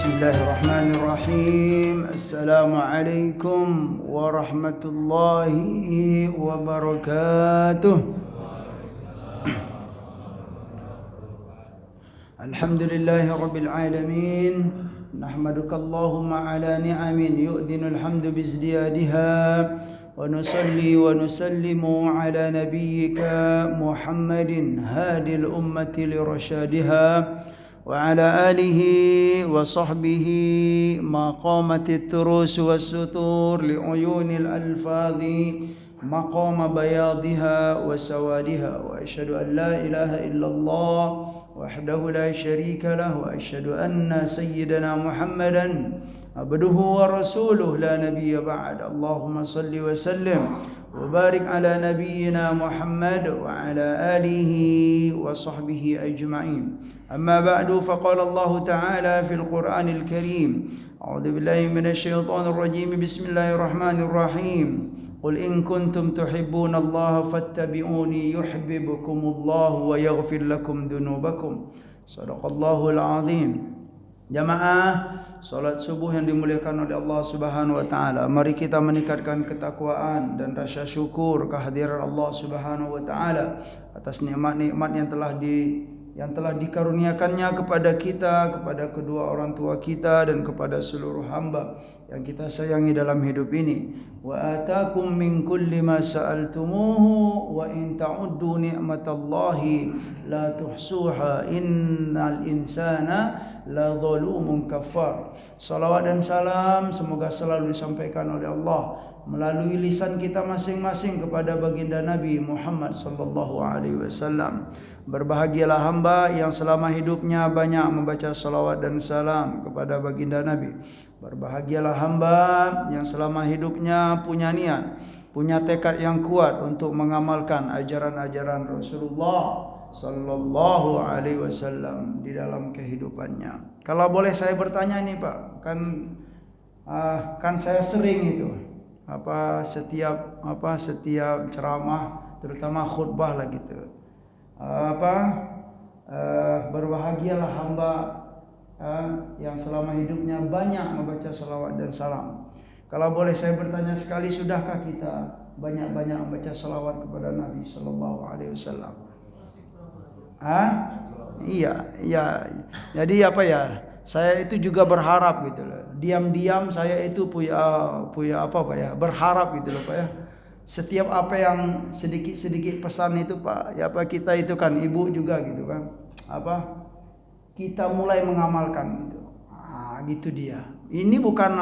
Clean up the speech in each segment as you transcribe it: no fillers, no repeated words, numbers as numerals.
Bismillahirrahmanirrahim. Assalamualaikum warahmatullahi wabarakatuh. Alhamdulillahi rabbil alamin. Nahmaduka Allahumma ala ni'amin yu'dhinul hamdu bizdiyadiha. Wa nusalli wa nusallimu ala nabiyyika Muhammadin hadil ummati lirasyadiha. وعلى آله وصحبه ما قامت التروس والسطور لعيون الألفاظ مقام بياضها وسوادها وأشهد أن لا إله إلا الله وحده لا شريك له وأشهد أن سيدنا محمدا عبده ورسوله لا نبي بعد اللهم صل وسلم وبارك على نبينا محمد وعلى آله وصحبه أجمعين أما بعد فقال الله تعالى في القرآن الكريم أعوذ بالله من الشيطان الرجيم بسم الله الرحمن الرحيم قل إن كنتم تحبون الله فاتبعوني يحببكم الله ويغفر لكم ذنوبكم صدق الله العظيم. Jamaah salat subuh yang dimuliakan oleh Allah Subhanahu wa taala, mari kita meningkatkan ketakwaan dan rasa syukur kehadiran Allah Subhanahu wa taala atas nikmat-nikmat yang telah dikaruniakannya kepada kita, kepada kedua orang tua kita dan kepada seluruh hamba yang kita sayangi dalam hidup ini. Wa atakum min kulli ma sa'altumuhu wa in ta'uddu ni'matallahi la tuhsuha innal insana la zalumun kafar. Salawat dan salam semoga selalu disampaikan oleh Allah melalui lisan kita masing-masing kepada baginda Nabi Muhammad sallallahu alaihi wasallam. Berbahagialah hamba yang selama hidupnya banyak membaca salawat dan salam kepada baginda Nabi. Berbahagialah hamba yang selama hidupnya punya niat, punya tekad yang kuat untuk mengamalkan ajaran-ajaran Rasulullah sallallahu alaihi wasallam di dalam kehidupannya. Kalau boleh saya bertanya nih Pak, kan saya sering itu setiap ceramah, terutama khutbah lah gitu. Berbahagialah hamba yang selama hidupnya banyak membaca salawat dan salam. Kalau boleh saya bertanya sekali, sudahkah kita banyak-banyak membaca salawat kepada Nabi sallallahu alaihi wasallam? Iya. Jadi saya itu juga berharap gitu loh. Diam-diam saya itu punya berharap gitu loh Pak ya. Setiap apa yang sedikit pesan itu Pak, kita itu kan ibu juga gitu kan. Kita mulai mengamalkan gitu. Gitu dia. Ini bukan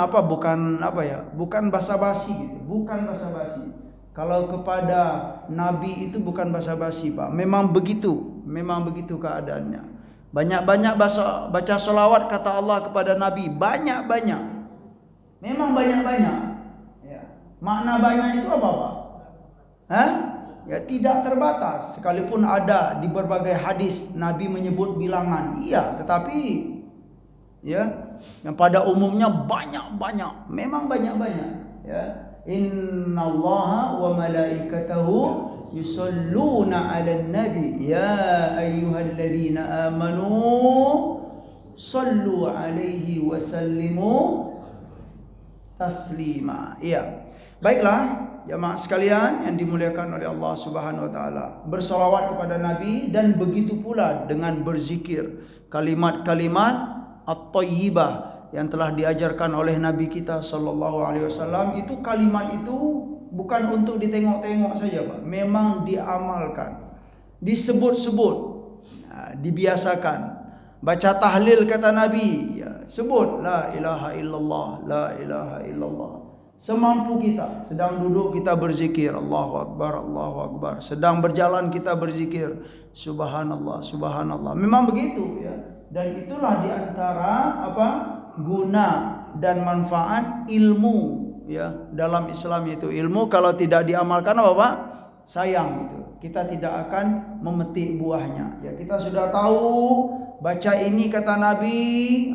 basa-basi gitu, bukan basa-basi. Kalau kepada Nabi itu bukan basa-basi Pak. Memang begitu keadaannya. Banyak-banyak baca salawat kata Allah kepada Nabi, banyak-banyak. Memang banyak-banyak. Ya. Makna banyak itu apa Pak? Ya tidak terbatas. Sekalipun ada di berbagai hadis Nabi menyebut bilangan, iya, tetapi yang pada umumnya banyak-banyak. Memang banyak-banyak, ya. Innallaha wa malaikatahu yusalluna 'alan nabi ya ayyuhalladzina amanu sallu 'alaihi wa sallimu taslima. Iya. Baiklah, jamaah sekalian yang dimuliakan oleh Allah Subhanahu wa taala, bersolawat kepada Nabi dan begitu pula dengan berzikir kalimat-kalimat at-thayyibah yang telah diajarkan oleh Nabi kita sallallahu alaihi wasallam. Itu kalimat itu bukan untuk ditengok-tengok saja Pak, memang diamalkan, disebut-sebut, dibiasakan. Baca tahlil kata Nabi, sebut la ilaha illallah, la ilaha illallah. Semampu kita, sedang duduk kita berzikir Allahu Akbar, Allahu Akbar. Sedang berjalan kita berzikir Subhanallah, Subhanallah. Memang begitu ya. Dan itulah diantara guna dan manfaat ilmu ya dalam Islam. Itu ilmu kalau tidak diamalkan Pak? Sayang itu. Kita tidak akan memetik buahnya. Ya, kita sudah tahu baca ini kata Nabi,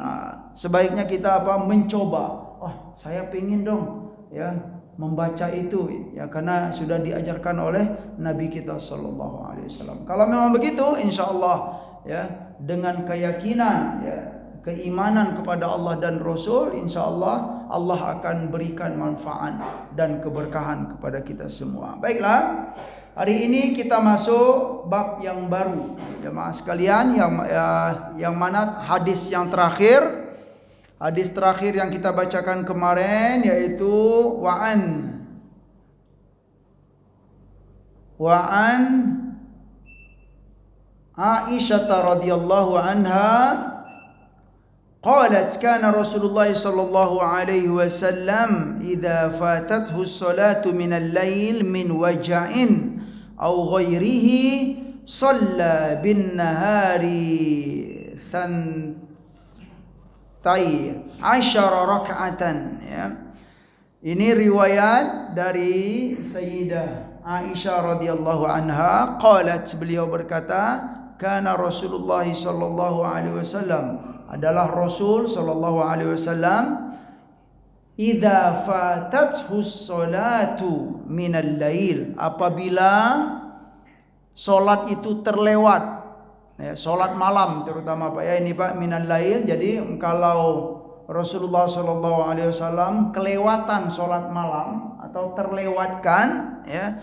sebaiknya kita mencoba. Saya pengen dong ya membaca itu ya, karena sudah diajarkan oleh Nabi kita sallallahu alaihi wasallam. Kalau memang begitu, insyaallah ya, dengan keyakinan ya, keimanan kepada Allah dan Rasul, insyaallah Allah akan berikan manfaat dan keberkahan kepada kita semua. Baiklah, hari ini kita masuk bab yang baru, jemaah sekalian, yang mana hadis yang terakhir, hadis terakhir yang kita bacakan kemarin yaitu wa'an Aisyah radhiyallahu anha qalat kana Rasulullah sallallahu alaihi wasallam idza fatathu as-salatu min al-lail min waja'in aw ghairihi shalla bin nahari thantai asyara rak'atan, ya. Ini riwayat dari Sayyidah Aisyah radhiyallahu anha, qalat, beliau berkata, kana Rasulullah sallallahu alaihi wasallam, adalah Rasul sallallahu alaihi wasallam, idza fatathu sholatu minal lail, apabila solat itu terlewat, ya, solat malam terutama Pak, ya, ini Pak, minal lail. Jadi kalau Rasulullah sallallahu alaihi wasallam kelewatan solat malam atau terlewatkan, ya,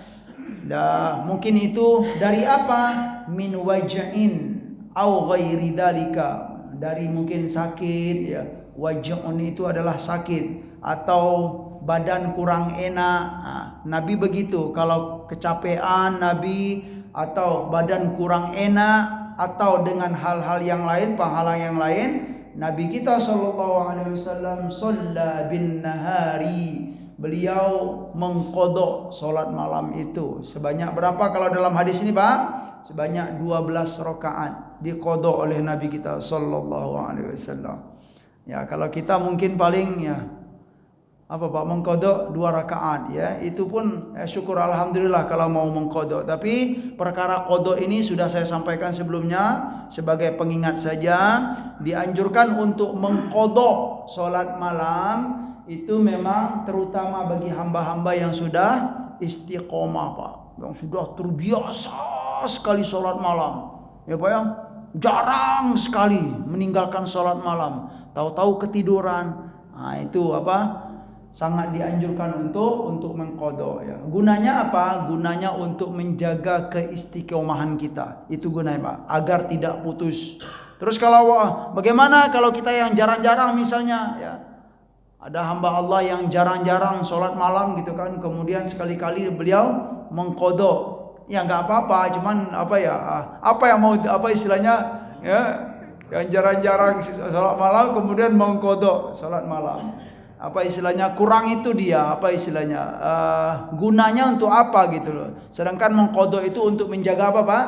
mungkin itu dari apa? Min waja'in au ghairi dalika, dari mungkin sakit, ya. Waja'un itu adalah sakit atau badan kurang enak. Nabi begitu, kalau kecapean Nabi atau badan kurang enak atau dengan hal-hal yang lain, pahala yang lain, Nabi kita sallallahu alaihi wasallam shalla bin nahari, beliau mengqadha salat malam itu sebanyak berapa kalau dalam hadis ini Pak? Sebanyak 12 rakaat diqadha oleh Nabi kita sallallahu alaihi wasallam. Ya, kalau kita mungkin paling, ya, apa Pak, mengqadha 2 rakaat, ya. Itu pun syukur alhamdulillah kalau mau mengqadha. Tapi perkara qadha ini sudah saya sampaikan sebelumnya, sebagai pengingat saja, dianjurkan untuk mengqadha salat malam itu memang terutama bagi hamba-hamba yang sudah istiqomah Pak, yang sudah terbiasa sekali salat malam, ya Pak, ya, jarang sekali meninggalkan salat malam, tahu-tahu ketiduran. Itu apa? Sangat dianjurkan untuk mengqadha, ya. Gunanya apa? Gunanya untuk menjaga keistiqomahan kita. Itu gunanya Pak, agar tidak putus. Terus kalau bagaimana kalau kita yang jarang-jarang misalnya, ya, ada hamba Allah yang jarang-jarang sholat malam gitu kan, kemudian sekali-kali beliau mengqadha, ya nggak apa-apa, cuman apa ya, apa yang mau, apa istilahnya, ya, yang jarang-jarang sholat malam kemudian mengqadha sholat malam, apa istilahnya, kurang itu dia, apa istilahnya, gunanya untuk apa gitu loh. Sedangkan mengqadha itu untuk menjaga apa Pak?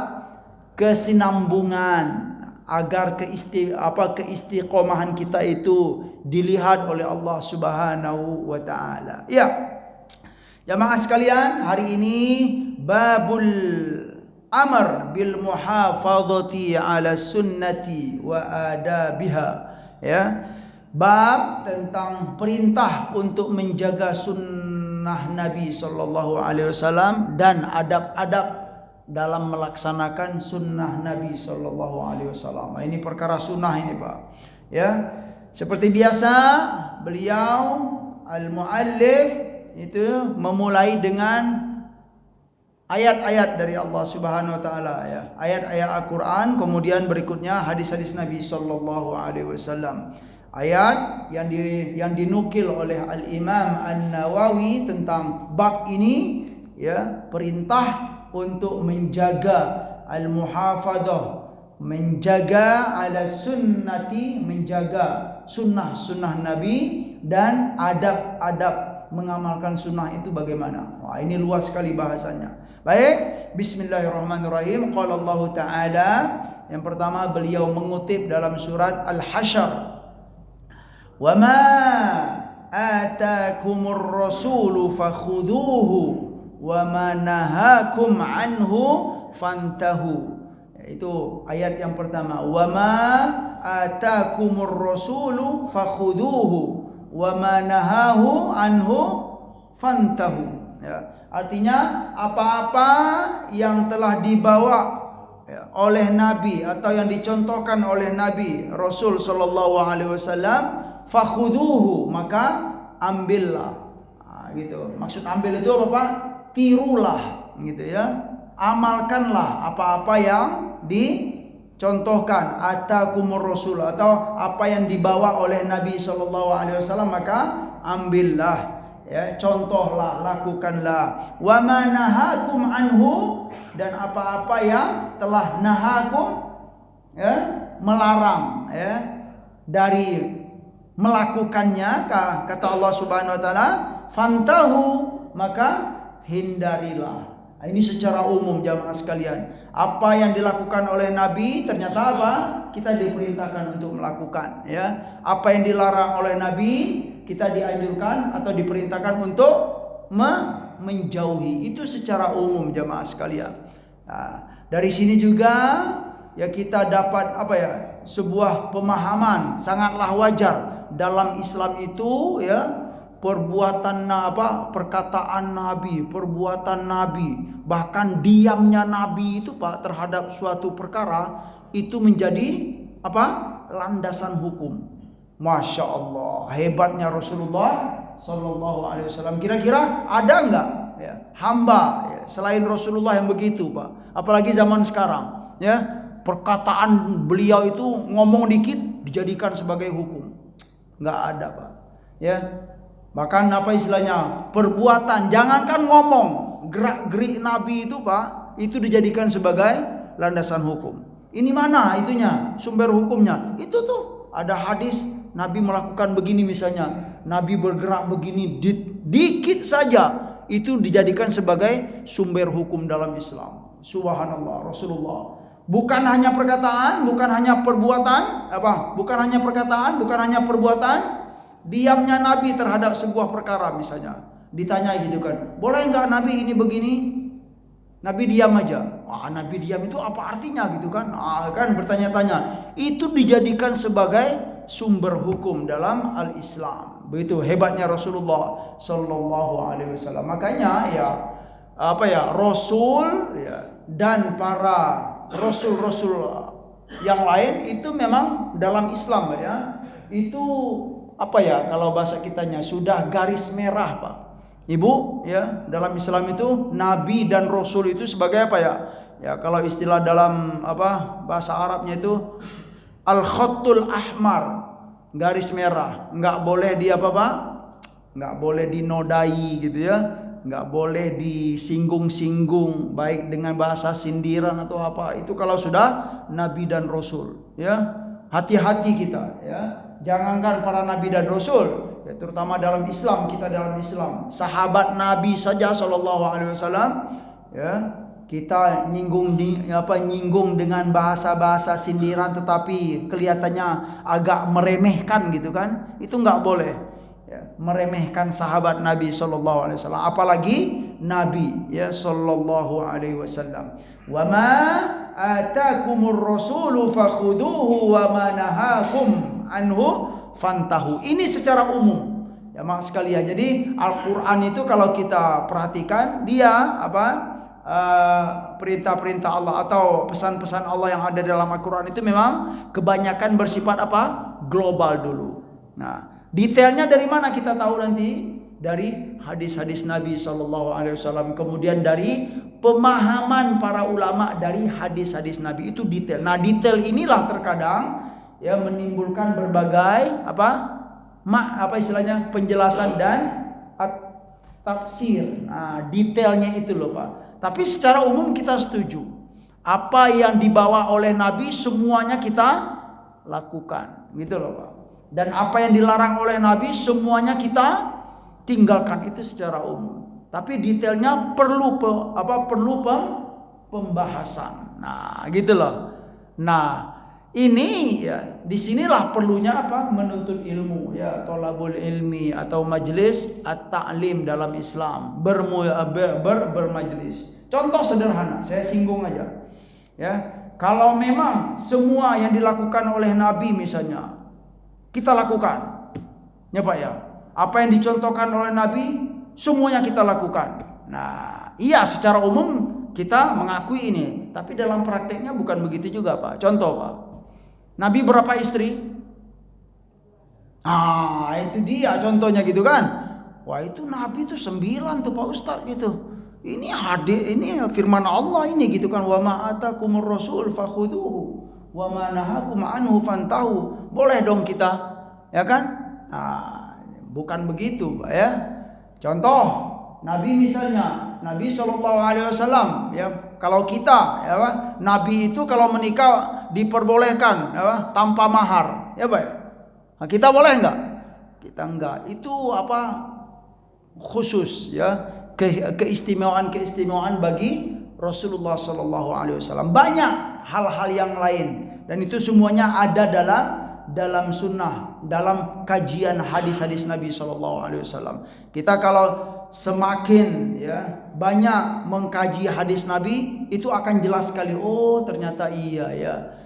Kesinambungan, agar keistiqomahan kita itu dilihat oleh Allah Subhanahu wa taala. Ya. Jamaah sekalian, hari ini babul amr bil muhafadzati ala sunnati wa adabiha, ya. Bab tentang perintah untuk menjaga sunnah Nabi sallallahu alaihi wasallam dan adab-adab dalam melaksanakan sunnah Nabi sallallahu alaihi wasallam. Ini perkara sunnah ini Pak, ya. Seperti biasa, beliau al-muallif itu memulai dengan ayat-ayat dari Allah Subhanahu wa taala, ya. Ayat-ayat Al-Qur'an, kemudian berikutnya hadis-hadis Nabi sallallahu alaihi wasallam. Ayat yang dinukil oleh Al-Imam An-Nawawi tentang bab ini, ya, perintah untuk menjaga al-muhafadzah, menjaga ala sunnati, menjaga sunnah-sunnah Nabi, dan adab-adab mengamalkan sunnah itu bagaimana. Wah, ini luas sekali bahasanya. Baik, bismillahirrahmanirrahim. Qala Allah Ta'ala, yang pertama beliau mengutip dalam surat Al-Hasyr, wa ma atakumur rasulu fakhuduhu wa ma nahakum anhu fantahu. Itu ayat yang pertama, wa ma atakumur rasulu fakhuduhu wa ma nahahu anhu fantahu, ya. Artinya apa-apa yang telah dibawa, ya, oleh Nabi atau yang dicontohkan oleh Nabi Rasul sallallahu alaihi wasallam, fakhuduhu, maka ambillah. Gitu. Maksud ambil itu apa Pak? Tirulah, gitu ya. Amalkanlah apa-apa yang dicontohkan atakumur rasul, atau apa yang dibawa oleh Nabi sallallahu alaihi wasallam, maka ambillah. Ya, contohlah, lakukanlah. Wa ma nahakum anhu, dan apa-apa yang telah nahakum, ya, melarang, ya, dari melakukannya, kata Allah Subhanahu wa taala, fantahu, maka hindarilah. Ini secara umum jamaah sekalian. Apa yang dilakukan oleh Nabi ternyata apa? Kita diperintahkan untuk melakukan, ya. Apa yang dilarang oleh Nabi, kita dianjurkan atau diperintahkan untuk menjauhi. Itu secara umum jamaah sekalian. Nah, dari sini juga ya kita dapat apa ya? Sebuah pemahaman sangatlah wajar dalam Islam itu, ya, perbuatan perkataan Nabi, perbuatan Nabi, bahkan diamnya Nabi itu Pak terhadap suatu perkara itu menjadi landasan hukum. Masya Allah, hebatnya Rasulullah Sallallahu Alaihi Wasallam. Kira-kira ada nggak ya, hamba ya, selain Rasulullah yang begitu Pak? Apalagi zaman sekarang, ya, perkataan beliau itu ngomong dikit dijadikan sebagai hukum. Nggak ada Pak. Ya, bahkan istilahnya perbuatan, jangankan ngomong, gerak-gerik Nabi itu Pak, itu dijadikan sebagai landasan hukum. Ini mana itunya, sumber hukumnya? Itu tuh ada hadis Nabi melakukan begini misalnya, Nabi bergerak begini, dikit saja itu dijadikan sebagai sumber hukum dalam Islam. Subhanallah, Rasulullah. Bukan hanya perkataan, bukan hanya perbuatan, bukan hanya perkataan, bukan hanya perbuatan. Diamnya Nabi terhadap sebuah perkara misalnya, ditanya gitu kan, boleh nggak Nabi ini begini? Nabi diam aja. Wah, Nabi diam itu apa artinya gitu kan? Kan bertanya-tanya. Itu dijadikan sebagai sumber hukum dalam al-Islam. Begitu hebatnya Rasulullah Sallallahu Alaihi Wasallam. Makanya Rasul ya, dan para Rasul-Rasul yang lain itu memang dalam Islam ya, itu kalau bahasa kitanya sudah garis merah Pak. Ibu ya, dalam Islam itu Nabi dan Rasul itu sebagai apa ya? Ya kalau istilah dalam bahasa Arabnya itu al-khattul ahmar, garis merah. Nggak boleh nggak boleh dinodai gitu ya. Nggak boleh disinggung-singgung baik dengan bahasa sindiran atau apa. Itu kalau sudah Nabi dan Rasul ya. Hati-hati kita ya. Jangankan para Nabi dan Rasul, ya, terutama dalam Islam, kita dalam Islam, sahabat Nabi saja Sallallahu Alaihi Wasallam, ya, kita nyinggung dengan bahasa-bahasa sindiran, tetapi kelihatannya agak meremehkan gitu kan? Itu nggak boleh, ya, meremehkan sahabat Nabi Sallallahu Alaihi Wasallam, apalagi Nabi ya Sallallahu Alaihi Wasallam. Wa ma atakumur rasulu fakhuduhu wa ma nahakum anhu fantahu. Ini secara umum ya mak sekalian. Jadi Al-Quran itu kalau kita perhatikan, dia perintah-perintah Allah atau pesan-pesan Allah yang ada dalam Al-Quran itu memang kebanyakan bersifat global dulu. Nah, detailnya dari mana kita tahu nanti? Dari hadis-hadis Nabi Sallallahu Alaihi Wasallam, kemudian dari pemahaman para ulama dari hadis-hadis Nabi, itu detail. Nah, detail inilah terkadang ya menimbulkan berbagai istilahnya penjelasan dan tafsir. Nah, detailnya itu loh Pak. Tapi secara umum kita setuju, apa yang dibawa oleh Nabi semuanya kita lakukan, gitu loh Pak. Dan apa yang dilarang oleh Nabi semuanya kita tinggalkan, itu secara umum. Tapi detailnya perlu pembahasan. Nah, gitu loh. Nah, ini ya, disinilah perlunya menuntut ilmu ya, thalabul ilmi atau majlis at-ta'lim dalam Islam, bermajlis. Contoh sederhana, saya singgung aja ya. Kalau memang semua yang dilakukan oleh Nabi misalnya kita lakukan ya Pak ya, apa yang dicontohkan oleh Nabi semuanya kita lakukan. Nah, iya secara umum kita mengakui ini, tapi dalam prakteknya bukan begitu juga, Pak. Contoh, Pak. Nabi berapa istri? Itu dia contohnya gitu kan. Wah, itu Nabi itu 9 tuh Pak Ustadz gitu. Ini firman Allah ini gitu kan, wa ma atakumur rasul fakhuduhu wa ma nahakum anhu fantahu. Boleh dong kita, ya kan? Bukan begitu, Pak ya. Contoh, Nabi misalnya, Nabi SAW ya, kalau kita ya Pak, Nabi itu kalau menikah diperbolehkan ya Pak, tanpa mahar, ya Pak. Nah, kita boleh enggak? Kita enggak. Itu khusus ya, keistimewaan bagi Rasulullah SAW. Banyak hal-hal yang lain, dan itu semuanya ada dalam sunnah, dalam kajian hadis-hadis Nabi SAW. Kita kalau semakin ya banyak mengkaji hadis Nabi, itu akan jelas sekali. Oh, ternyata iya ya.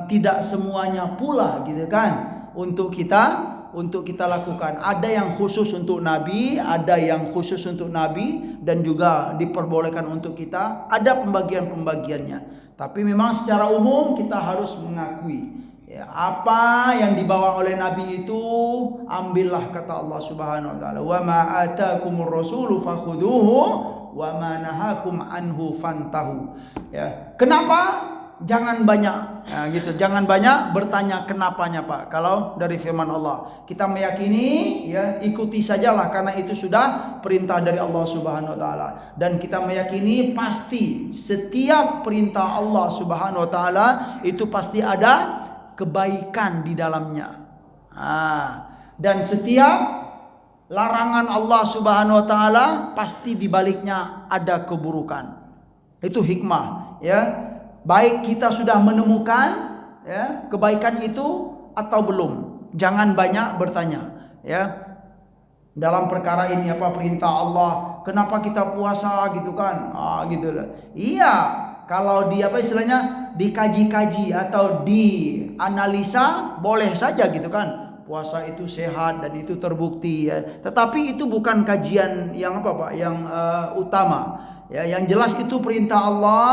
Tidak semuanya pula gitu kan untuk kita lakukan. Ada yang khusus untuk Nabi, ada yang khusus untuk Nabi, dan juga diperbolehkan untuk kita. Ada pembagian-pembagiannya. Tapi memang secara umum kita harus mengakui ya, apa yang dibawa oleh Nabi itu ambillah, kata Allah Subhanahu wa taala. Wa ma atakumur rasulu fakhuduhu wa ma nahakum anhu fantahu. Ya, kenapa? Jangan banyak jangan banyak bertanya kenapanya, Pak. Kalau dari firman Allah kita meyakini ya, ikuti sajalah, karena itu sudah perintah dari Allah Subhanahu wa taala. Dan kita meyakini pasti setiap perintah Allah Subhanahu wa taala itu pasti ada kebaikan di dalamnya. Dan setiap larangan Allah Subhanahu wa taala pasti di baliknya ada keburukan. Itu hikmah ya. Baik kita sudah menemukan ya kebaikan itu atau belum. Jangan banyak bertanya ya. Dalam perkara ini apa perintah Allah, kenapa kita puasa gitu kan? Gitu lah. Iya, kalau istilahnya dikaji-kaji atau dianalisa boleh saja gitu kan. Puasa itu sehat dan itu terbukti ya. Tetapi itu bukan kajian yang yang utama. Ya, yang jelas itu perintah Allah.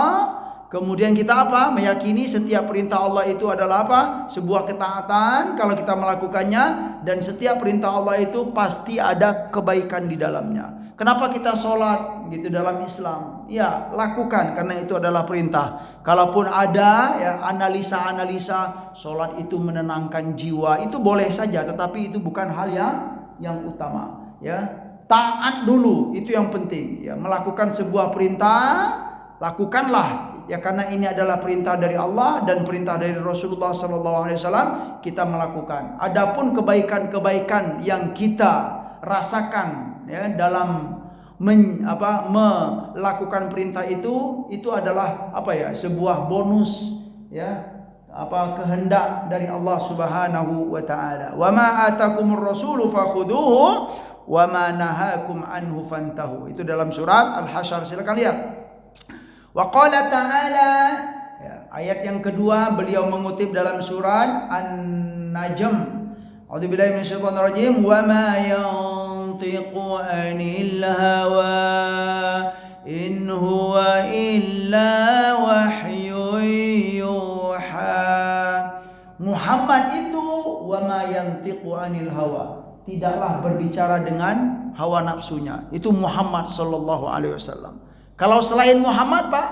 Kemudian kita meyakini setiap perintah Allah itu adalah sebuah ketaatan kalau kita melakukannya, dan setiap perintah Allah itu pasti ada kebaikan di dalamnya. Kenapa kita sholat gitu dalam Islam? Ya, lakukan karena itu adalah perintah. Kalaupun ada ya analisa-analisa sholat itu menenangkan jiwa, itu boleh saja, tetapi itu bukan hal yang utama ya. Taat dulu, itu yang penting ya. Melakukan sebuah perintah, lakukanlah ya, karena ini adalah perintah dari Allah dan perintah dari Rasulullah SAW, kita melakukan. Adapun kebaikan-kebaikan yang kita rasakan ya dalam melakukan perintah itu adalah sebuah bonus ya, kehendak dari Allah Subhanahu wa taala. Wa ma atakumur rasulu fakhuduhu wa ma nahakum anhu fantahu. Itu dalam surat Al-Hasyr, silakan lihat. Wa qala ta'ala ya, ayat yang kedua beliau mengutip dalam surat An-Najm. A'udzubillahi minasyaitonir rajim. Wa ma yantiqu 'anil hawa in huwa illa wahyun yuha. Muhammad itu wa ma yantiqu 'anil hawa, tidaklah berbicara dengan hawa nafsunya. Itu Muhammad sallallahu alaihi wasallam. Kalau selain Muhammad, Pak,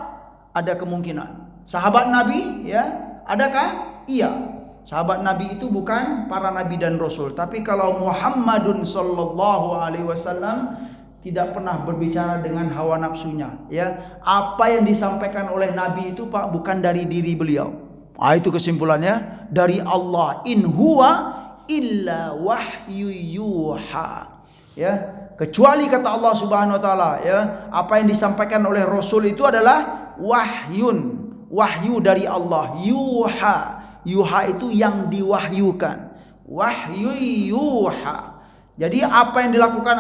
ada kemungkinan. Sahabat Nabi, ya, adakah? Iya. Sahabat Nabi itu bukan para nabi dan rasul, tapi kalau Muhammadun sallallahu alaihi wasallam tidak pernah berbicara dengan hawa nafsunya, ya. Apa yang disampaikan oleh Nabi itu, Pak, bukan dari diri beliau. Itu kesimpulannya dari Allah. In huwa illa wahyu yuha. Ya. Kecuali kata Allah Subhanahu wa taala ya, apa yang disampaikan oleh Rasul itu adalah wahyu dari Allah. Yuha itu yang diwahyukan. Wahyu yuha. Jadi apa yang dilakukan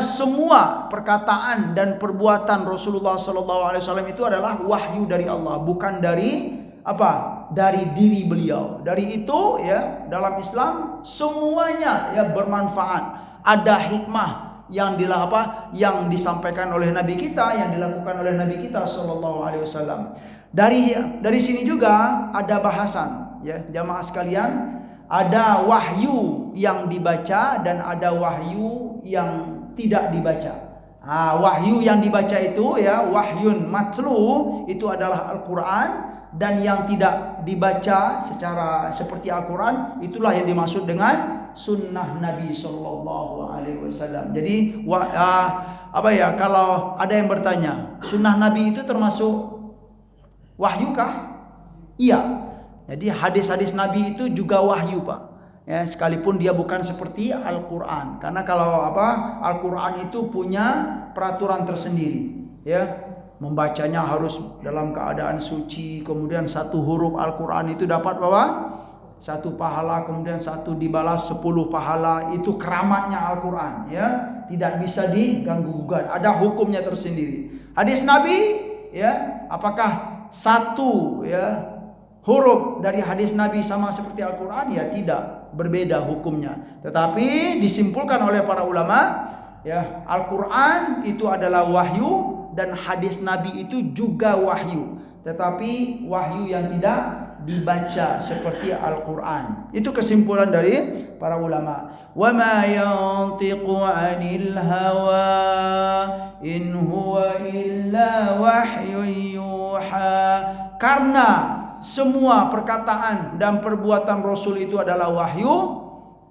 semua perkataan dan perbuatan Rasulullah SAW itu adalah wahyu dari Allah, bukan dari dari diri beliau. Dari itu ya, dalam Islam semuanya ya bermanfaat. Ada hikmah yang disampaikan oleh Nabi kita, yang dilakukan oleh Nabi kita sallallahu alaihi wasallam. Dari sini juga ada bahasan, ya, jamaah sekalian, ada wahyu yang dibaca dan ada wahyu yang tidak dibaca. Wahyu yang dibaca itu, ya, wahyun matlu, itu adalah Al-Qur'an, dan yang tidak dibaca secara seperti Al-Quran itulah yang dimaksud dengan sunnah Nabi Sallallahu Alaihi Wasallam. Jadi kalau ada yang bertanya, sunnah Nabi itu termasuk wahyu kah? Iya. Jadi hadis-hadis Nabi itu juga wahyu, Pak. Ya, sekalipun dia bukan seperti Al-Quran, karena kalau Al-Quran itu punya peraturan tersendiri, ya. Membacanya harus dalam keadaan suci, kemudian satu huruf Al-Quran itu dapat satu pahala, kemudian satu dibalas 10 pahala. Itu keramatnya Al-Quran, ya, tidak bisa diganggu gugat, ada hukumnya tersendiri. Hadis Nabi, ya, apakah satu, ya, huruf dari hadis Nabi sama seperti Al-Quran? Ya tidak, berbeda hukumnya. Tetapi disimpulkan oleh para ulama, ya, Al-Quran itu adalah wahyu dan hadis Nabi itu juga wahyu, tetapi wahyu yang tidak dibaca seperti Al-Quran. Itu kesimpulan dari para ulama. Wa ma yantiqu 'anil hawa in huwa illa wahyun yuha. Karena semua perkataan dan perbuatan Rasul itu adalah wahyu,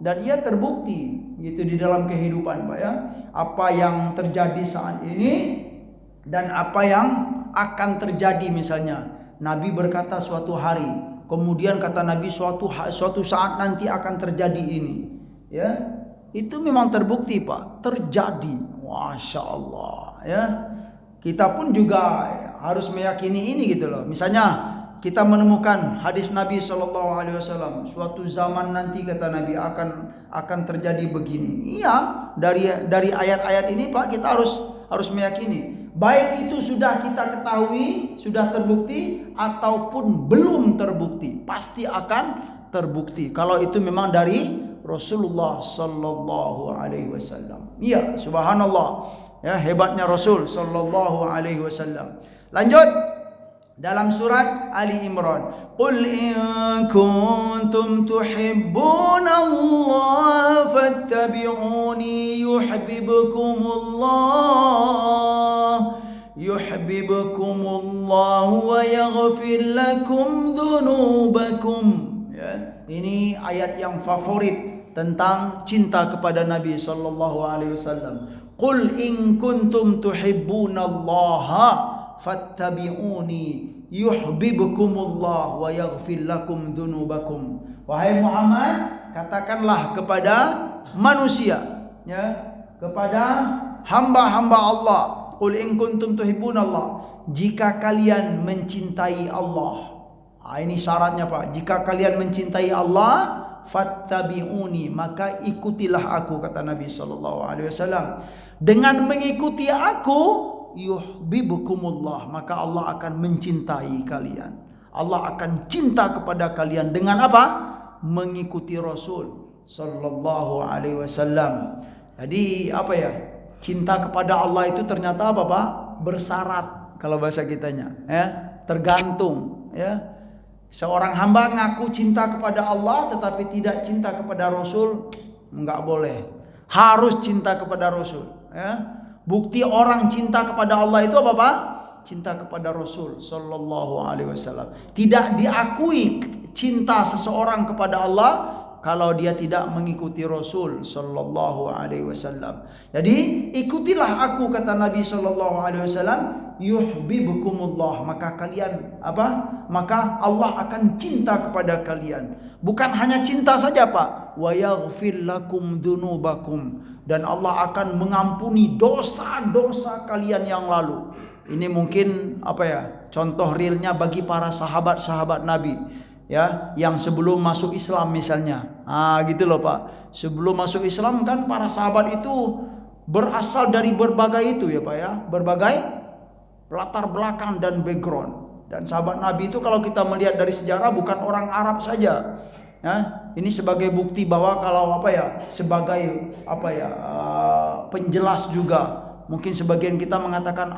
dan ia terbukti gitu di dalam kehidupan, Pak, ya. Apa yang terjadi saat ini dan apa yang akan terjadi, misalnya Nabi berkata suatu hari, kemudian kata Nabi suatu saat nanti akan terjadi ini, ya, itu memang terbukti, Pak, terjadi. Masya Allah, ya. Kita pun juga harus meyakini ini gitu loh. Misalnya kita menemukan hadis Nabi Shallallahu Alaihi Wasallam, suatu zaman nanti kata Nabi akan terjadi begini. Iya, dari ayat-ayat ini, Pak, kita harus meyakini. Baik itu sudah kita ketahui, sudah terbukti, ataupun belum terbukti, pasti akan terbukti kalau itu memang dari Rasulullah Sallallahu Alaihi Wasallam. Iya, subhanallah, ya, hebatnya Rasul Sallallahu Alaihi Wasallam. Lanjut dalam surat Ali Imran, qul in kuntum tuhibbunallaha fattabi'uni yuhibbukumullah wa yaghfir lakum dhunubakum. Ya, ini ayat yang favorit tentang cinta kepada Nabi sallallahu alaihi wasallam. Qul in kuntum tuhibbunallaha fattabi'uni yuhibbukumullah wa yaghfir lakum dzunubakum. Wahai Muhammad, katakanlah kepada manusia, ya, kepada hamba-hamba Allah, qul in kuntum tuhibbunallah, jika kalian mencintai Allah. Ini syaratnya, Pak. Jika kalian mencintai Allah, fattabi'uni, maka ikutilah aku, kata Nabi sallallahu alaihi wasallam. Dengan mengikuti aku, yuhibbukumullah, maka Allah akan mencintai kalian. Allah akan cinta kepada kalian dengan apa? Mengikuti Rasul sallallahu alaihi wasallam. Jadi apa ya? Cinta kepada Allah itu ternyata apa, Pak? Bersyarat kalau bahasa kitanya, ya. Tergantung, ya. Seorang hamba ngaku cinta kepada Allah tetapi tidak cinta kepada Rasul, enggak boleh. Harus cinta kepada Rasul, ya. Bukti orang cinta kepada Allah itu apa, Pak? Cinta kepada Rasul sallallahu alaihi wasallam. Tidak diakui cinta seseorang kepada Allah kalau dia tidak mengikuti Rasul sallallahu alaihi wasallam. Jadi, ikutilah aku, kata Nabi sallallahu alaihi wasallam, yuhibbukumullah, maka kalian maka Allah akan cinta kepada kalian. Bukan hanya cinta saja, Pak, wa yaghfir lakum dzunubakum, dan Allah akan mengampuni dosa-dosa kalian yang lalu. Ini mungkin contoh realnya bagi para sahabat-sahabat Nabi, ya, yang sebelum masuk Islam misalnya. Gitu loh, Pak. Sebelum masuk Islam kan para sahabat itu berasal dari berbagai itu, ya, Pak, ya, berbagai latar belakang dan background. Dan sahabat Nabi itu kalau kita melihat dari sejarah bukan orang Arab saja. Ya, ini sebagai bukti bahwa kalau sebagai penjelas juga. Mungkin sebagian kita mengatakan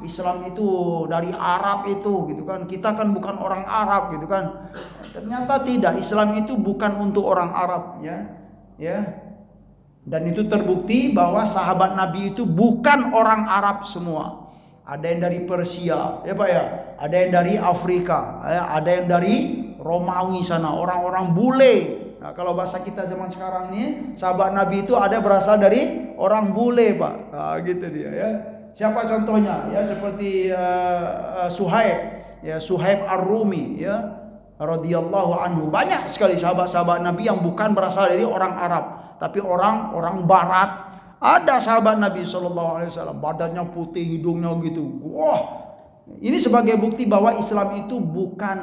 Islam itu dari Arab itu gitu kan. Kita kan bukan orang Arab gitu kan. Ternyata tidak, Islam itu bukan untuk orang Arab ya. Dan itu terbukti bahwa sahabat Nabi itu bukan orang Arab semua. Ada yang dari Persia, ya Pak ya. Ada yang dari Afrika, ya. Ada yang dari Romawi sana, orang-orang bule. Nah, kalau bahasa kita zaman sekarang ini, sahabat Nabi itu ada berasal dari orang bule, Pak. Nah, gitu dia ya. Siapa contohnya? Ya seperti Suhaib, ya Suhaib Ar-Rumi, ya radhiyallahu anhu. Banyak sekali sahabat-sahabat Nabi yang bukan berasal dari orang Arab, tapi orang Barat. Ada sahabat Nabi SAW, badannya putih, hidungnya gitu. Wah, ini sebagai bukti bahwa Islam itu bukan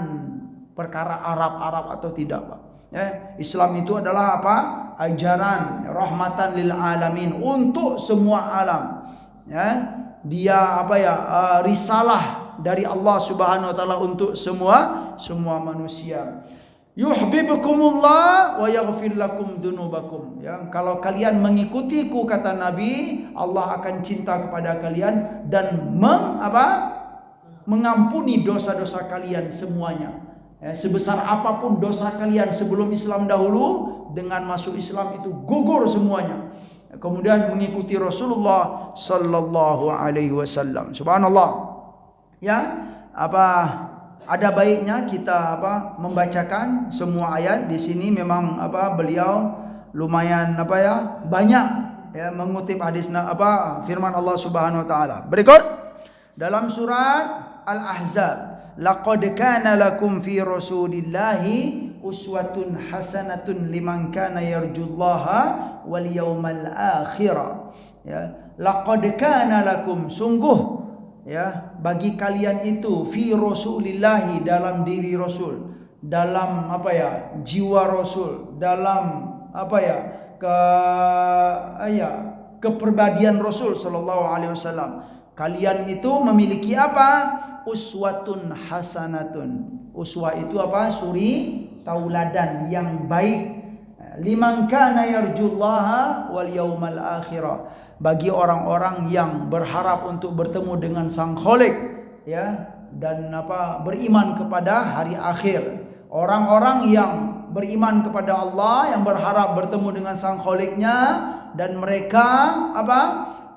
perkara Arab atau tidak, Pak. Ya, Islam itu adalah apa? Ajaran rahmatan lil alamin, untuk semua alam. Ya, dia apa ya? Risalah dari Allah Subhanahu wa taala untuk semua manusia. Yuhibbukumullah wa yaghfir lakum dzunubakum. Ya, kalau kalian mengikutiku, kata Nabi, Allah akan cinta kepada kalian dan mengampuni dosa-dosa kalian semuanya. Ya, sebesar apapun dosa kalian sebelum Islam dahulu, dengan masuk Islam itu gugur semuanya. Kemudian mengikuti Rasulullah sallallahu alaihi wasallam. Subhanallah. Ya, ada baiknya kita membacakan semua ayat di sini. Memang beliau lumayan banyak ya mengutip hadis firman Allah Subhanahu wa taala. Berikut dalam surat Al-Ahzab, laqad kana lakum fi rasulillahi uswatun hasanatun liman kana yarjullaha wal yawmal akhir. Ya, laqad kana lakum, sungguh ya bagi kalian itu, fi rasulillahi, dalam diri Rasul, dalam jiwa Rasul, dalam kepribadian Rasul sallallahu alaihi wasallam. Kalian itu memiliki uswatun hasanatun. Uswah itu suri tauladan yang baik. Liman kana yarjullaha wal yaumal akhirah, bagi orang-orang yang berharap untuk bertemu dengan Sang Khalik, ya, dan beriman kepada hari akhir. Orang-orang yang beriman kepada Allah, yang berharap bertemu dengan Sang Khaliknya, dan mereka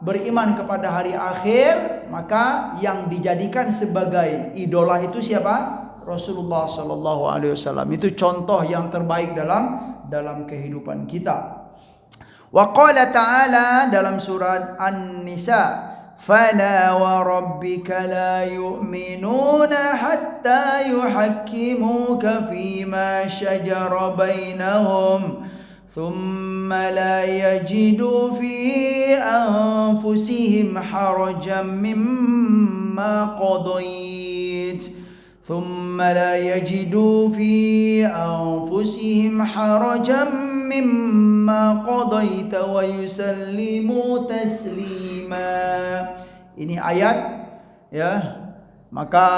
beriman kepada hari akhir, maka yang dijadikan sebagai idola itu siapa? Rasulullah sallallahu alaihi wasallam. Itu contoh yang terbaik dalam kehidupan kita. Wa qala ta'ala dalam surat An-Nisa, fala wa rabbika la yu'minuna hatta yuhakkimuka fima shajara bainahum thumma la yajidu fi anfusihim harajan mimma qadait thumma la yajidu fi anfusihim harajan mimma qadaita wa yusallimu taslima. Ini ayat ya, maka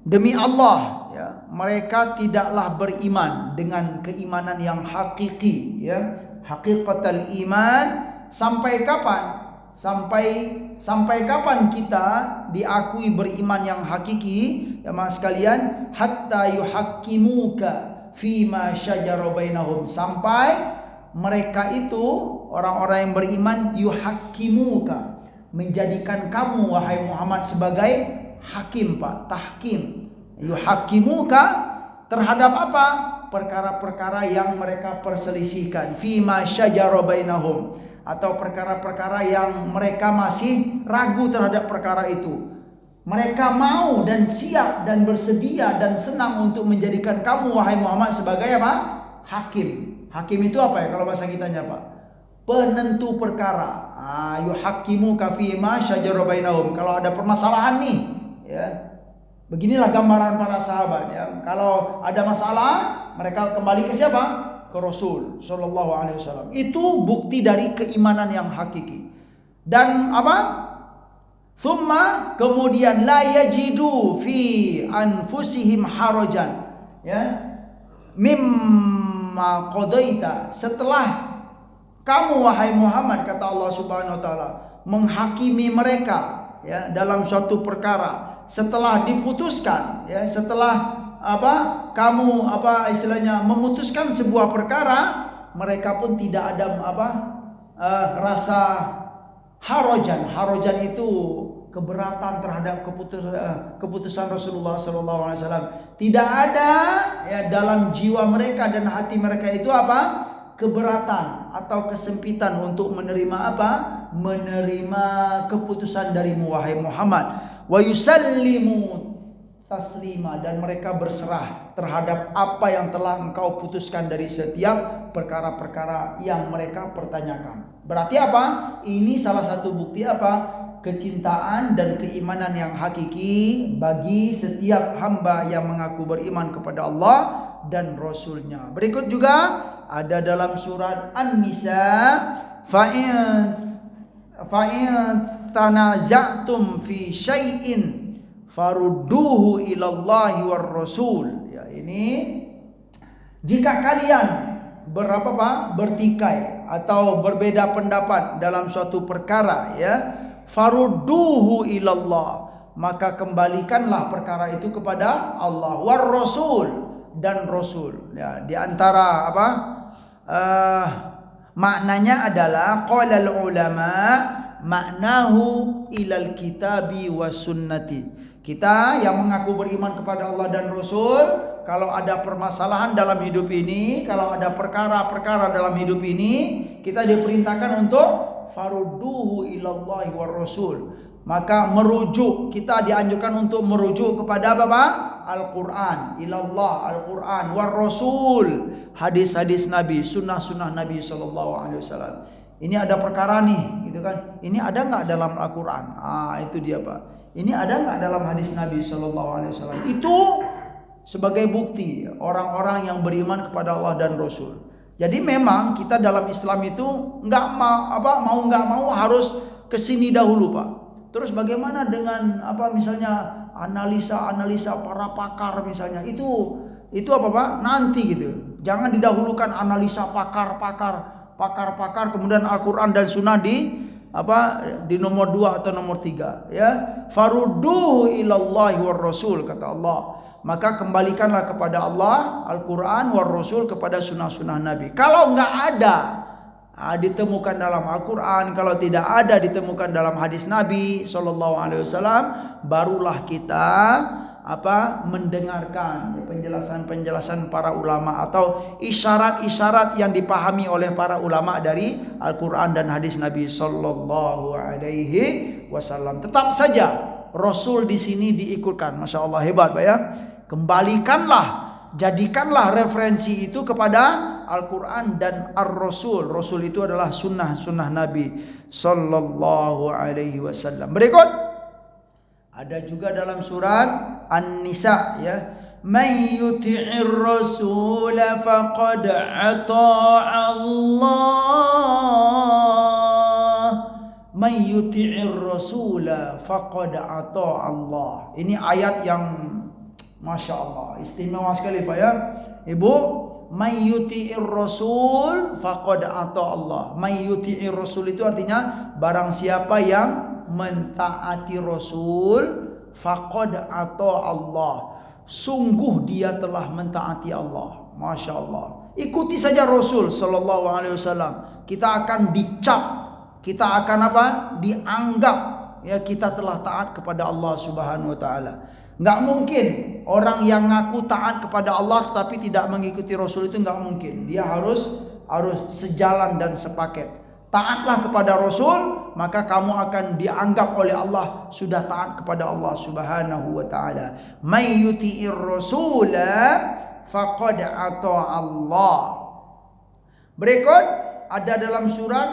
demi Allah ya, mereka tidaklah beriman dengan keimanan yang hakiki ya, hakikatul iman. Sampai kapan? Sampai kapan kita diakui beriman yang hakiki ya mas sekalian? Hatta yuhakkimuka fima syajara bainahum, sampai mereka itu orang-orang yang beriman yuhakkimuka, menjadikan kamu wahai Muhammad sebagai hakim, Pak, tahkim. Yuhakkimuka terhadap apa? Perkara-perkara yang mereka perselisihkan, fima syajara bainahum, atau perkara-perkara yang mereka masih ragu terhadap perkara itu. Mereka mau dan siap dan bersedia dan senang untuk menjadikan kamu wahai Muhammad sebagai hakim. Hakim itu apa ya kalau bahasa kitanya, Pak? Penentu perkara. Yuhakkimuka fima syajara bainahum. Kalau ada permasalahan nih, ya. Beginilah gambaran para sahabat ya. Kalau ada masalah, mereka kembali ke siapa? Ke Rasul sallallahu alaihi wasallam. Itu bukti dari keimanan yang hakiki. Dan Thumma, kemudian la yajidu fi anfusihim harajan ya mimma qadaita, setelah Kamu wahai Muhammad, kata Allah Subhanahu wa taala, menghakimi mereka ya dalam suatu perkara setelah diputuskan ya, setelah kamu istilahnya memutuskan sebuah perkara, mereka pun tidak ada rasa harajan itu keberatan terhadap keputusan Rasulullah SAW. Tidak ada ya dalam jiwa mereka dan hati mereka itu keberatan atau kesempitan untuk menerima menerima keputusan darimu wahai Muhammad. Wa yusallimu taslima, dan mereka berserah terhadap apa yang telah engkau putuskan dari setiap perkara-perkara yang mereka pertanyakan. Berarti ini salah satu bukti kecintaan dan keimanan yang hakiki bagi setiap hamba yang mengaku beriman kepada Allah dan Rasulnya. Berikut juga ada dalam surat An-Nisa, fa'in tanaza'tum fi syai'in farudduhu ilallahi war rasul. Ya, ini jika kalian bertikai atau berbeda pendapat dalam suatu perkara ya, farudduhu ilallah, maka kembalikanlah perkara itu kepada Allah, war rasul, dan rasul. Ya, di antara maknanya adalah qalal ulama maknahu ilal kitabi was sunnati. Kita yang mengaku beriman kepada Allah dan Rasul, kalau ada permasalahan dalam hidup ini, kalau ada perkara-perkara dalam hidup ini, kita diperintahkan untuk farudduhu ilallahi war rasul. Maka kita dianjurkan untuk merujuk kepada Al-Quran, ilallah, Al-Quran, war rasul, hadis-hadis Nabi, sunnah-sunnah Nabi SAW. Ini ada perkara nih, gitu kan? Ini ada nggak dalam Al-Quran? Itu dia Ini ada nggak dalam hadis Nabi SAW? Itu sebagai bukti orang-orang yang beriman kepada Allah dan Rasul. Jadi memang kita dalam Islam itu nggak mau harus kesini dahulu Pak. Terus bagaimana dengan misalnya analisa para pakar misalnya, itu nanti gitu. Jangan didahulukan analisa pakar kemudian Al-Quran dan Sunnah di nomor 2 atau nomor 3 ya. Farudduhu ilallahi war rasul, kata Allah. Maka kembalikanlah kepada Allah, Al-Quran, war rasul, kepada sunnah-sunnah Nabi. Kalau nggak ada ditemukan dalam Al-Quran, kalau tidak ada ditemukan dalam hadis Nabi SAW, barulah kita mendengarkan penjelasan-penjelasan para ulama atau isyarat-isyarat yang dipahami oleh para ulama dari Al-Quran dan hadis Nabi Sallallahu Alaihi Wasallam. Tetap saja Rasul di sini diikutkan, masya Allah, hebat Pak ya. Jadikanlah referensi itu kepada Al-Quran dan Ar-Rasul. Rasul itu adalah sunnah Nabi Sallallahu Alaihi Wasallam. Berikut ada juga dalam surat An-Nisa ya, may yuti'ir rasul faqad ata'a Allah, may yuti'ir rasul faqad ata'a Allah. Ini ayat yang masya Allah istimewa sekali Pak ya Ibu. May yuti'ir rasul faqad ata'a Allah. May yuti'ir rasul itu artinya barang siapa yang mentaati Rasul, faqad ata'a Allah, sungguh dia telah mentaati Allah. Masya Allah. Ikuti saja Rasul Sallallahu Alaihi Wasallam. Kita akan dicap, kita akan dianggap ya kita telah taat kepada Allah Subhanahu Wa Taala. Nggak mungkin orang yang ngaku taat kepada Allah tetapi tidak mengikuti Rasul, itu nggak mungkin. Dia harus sejalan dan sepaket. Taatlah kepada Rasul, maka kamu akan dianggap oleh Allah sudah taat kepada Allah Subhanahu wa taala. May yuti'ir rasula faqad ata'a Allah. Berikut ada dalam surat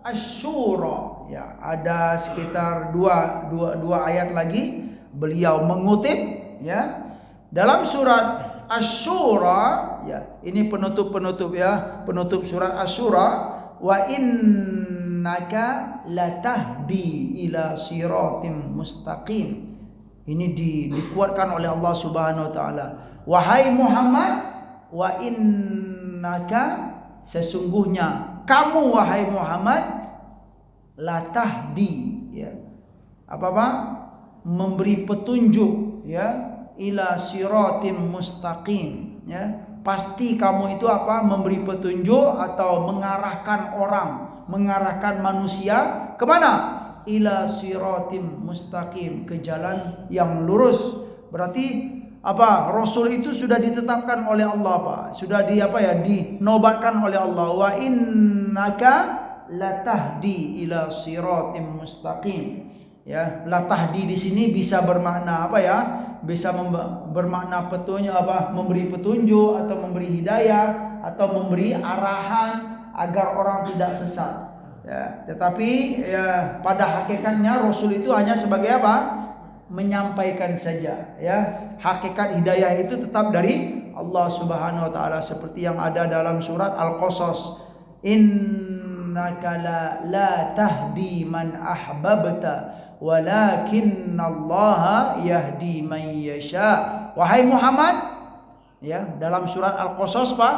Asy-Syura ya, ada sekitar dua ayat lagi beliau mengutip ya dalam surat Asy-Syura ya. Ini penutup ya, penutup surat Asy-Syura. Wa innaka latahdi ila siratim mustaqim. Ini dikuatkan oleh Allah Subhanahu wa taala. Wahai Muhammad, wa innaka sesungguhnya kamu wahai Muhammad la tahdi, ya. Apa? Memberi petunjuk, ya, ila siratim mustaqim, ya. Pasti kamu itu memberi petunjuk atau mengarahkan orang, mengarahkan manusia kemana? Ila siratim mustaqim, ke jalan yang lurus. Berarti Rasul itu sudah ditetapkan oleh Allah, Pak. Sudah dinobatkan oleh Allah. Wa innaka latahdi ila siratim mustaqim. Ya, latahdi di sini bisa bermakna bisa bermakna petunjuk, memberi petunjuk atau memberi hidayah atau memberi arahan agar orang tidak sesat. Ya, tetapi ya pada hakikatnya Rasul itu hanya sebagai menyampaikan saja, ya. Hakikat hidayah itu tetap dari Allah Subhanahu wa taala, seperti yang ada dalam surat Al-Qasas. Innaka la tahdi man ahbabta walakinallaha yahdi man yasha. Wahai Muhammad, ya, dalam surat Al-Qasas, Pak,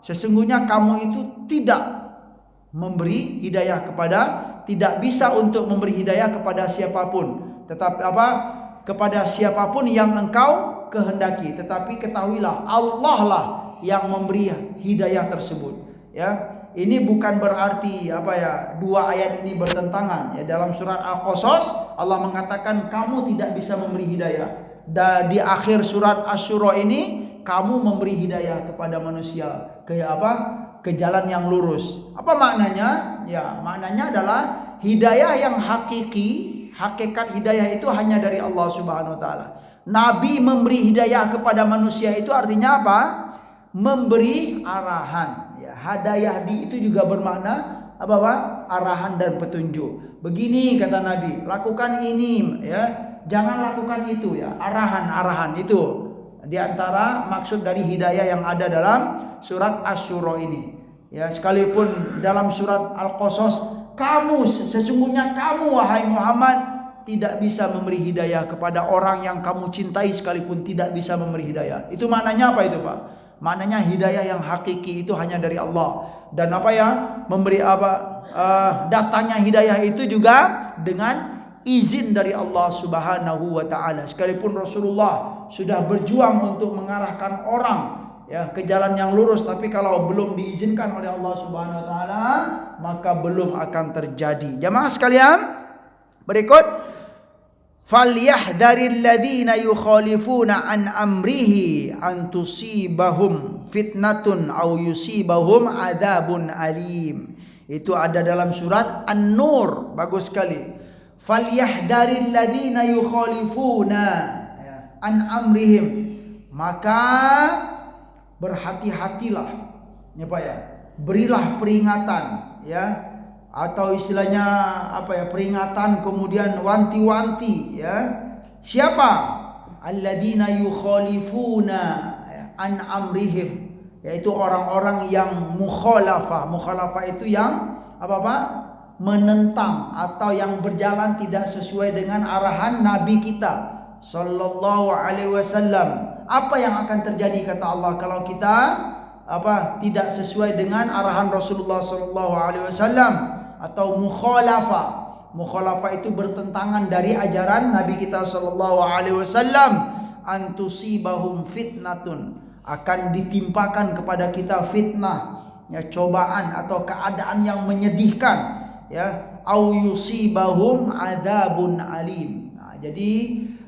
sesungguhnya kamu itu tidak memberi hidayah tidak bisa untuk memberi hidayah kepada siapapun, tetapi kepada siapapun yang engkau kehendaki. Tetapi ketahuilah Allah lah yang memberi hidayah tersebut, ya. Ini bukan berarti dua ayat ini bertentangan, ya. Dalam surat Al-Qasas Allah mengatakan kamu tidak bisa memberi hidayah. Dan di akhir surat Asy-Syura ini kamu memberi hidayah kepada manusia ke jalan yang lurus. Apa maknanya? Ya, maknanya adalah hidayah yang hakiki. Hakikat hidayah itu hanya dari Allah Subhanahu wa taala. Nabi memberi hidayah kepada manusia itu artinya apa? Memberi arahan. Ya, hadayah itu juga bermakna arahan dan petunjuk. Begini kata Nabi, lakukan ini, ya. Jangan lakukan itu, ya. Arahan itu di antara maksud dari hidayah yang ada dalam surat Asy-Syura ini. Ya, sekalipun dalam surat Al-Qasas sesungguhnya kamu wahai Muhammad tidak bisa memberi hidayah kepada orang yang kamu cintai, sekalipun tidak bisa memberi hidayah. Itu maknanya apa itu, Pak? Maknanya hidayah yang hakiki itu hanya dari Allah. Dan memberi datangnya hidayah itu juga dengan izin dari Allah Subhanahu wa taala. Sekalipun Rasulullah sudah berjuang untuk mengarahkan orang, ya, ke jalan yang lurus, tapi kalau belum diizinkan oleh Allah Subhanahu wa taala, maka belum akan terjadi. Jamaah sekalian, berikut falyahdharil ladzina yukhalifuna an amrihi an tusibahum fitnatun aw yusibahum adzabun alim. Itu ada dalam surat An-Nur. Bagus sekali. Falyahdharil ladzina yukhalifuna an amrihim, maka berhati-hatilah, ya Pak, ya. Berilah peringatan, ya, atau istilahnya peringatan kemudian wanti-wanti, ya. Siapa? Alladzina yukhalifuna an amrihim, yaitu orang-orang yang mukhalafah. Mukhalafah itu yang menentang atau yang berjalan tidak sesuai dengan arahan Nabi kita sallallahu alaihi wasallam. Apa yang akan terjadi kata Allah kalau kita tidak sesuai dengan arahan Rasulullah sallallahu alaihi wasallam atau mukhalafah. Mukhalafah itu bertentangan dari ajaran Nabi kita sallallahu alaihi wasallam. Antusibahum fitnatun, akan ditimpakan kepada kita fitnah, ya, cobaan atau keadaan yang menyedihkan, ya, au yusibahum adzabun alim. Nah, jadi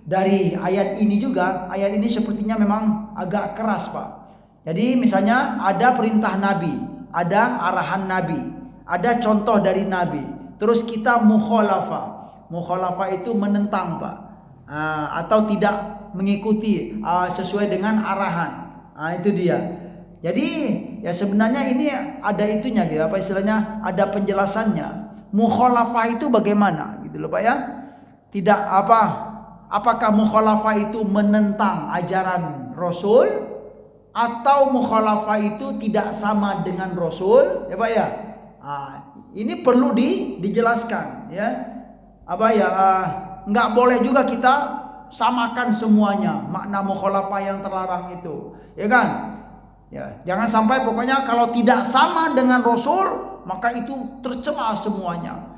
dari ayat ini juga, ayat ini sepertinya memang agak keras, Pak. Jadi misalnya ada perintah Nabi, ada arahan Nabi, ada contoh dari Nabi, terus kita mukhalafah. Mukhalafah itu menentang, Pak, atau tidak mengikuti sesuai dengan arahan. Itu dia. Jadi ya sebenarnya ini ada itunya, gitu, istilahnya ada penjelasannya. Mukhalafah itu bagaimana, gitu loh, Pak, ya. Tidak apakah mukhalafah itu menentang ajaran Rasul atau mukhalafah itu tidak sama dengan Rasul, ya Pak, ya. Ini perlu dijelaskan, ya. Nggak boleh juga kita samakan semuanya makna mukhalafah yang terlarang itu, ya kan. Ya, jangan sampai pokoknya kalau tidak sama dengan Rasul maka itu tercela semuanya.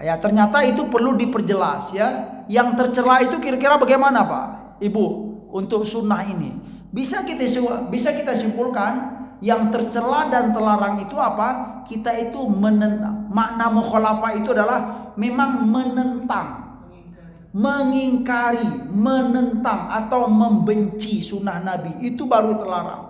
Ya, ternyata itu perlu diperjelas ya. Yang tercela itu kira-kira bagaimana Pak Ibu untuk sunnah ini? Bisa kita simpulkan yang tercela dan terlarang itu apa? Kita itu menentang. Makna mukhalafah itu adalah memang menentang, mengingkari, menentang atau membenci sunnah Nabi. Itu baru terlarang.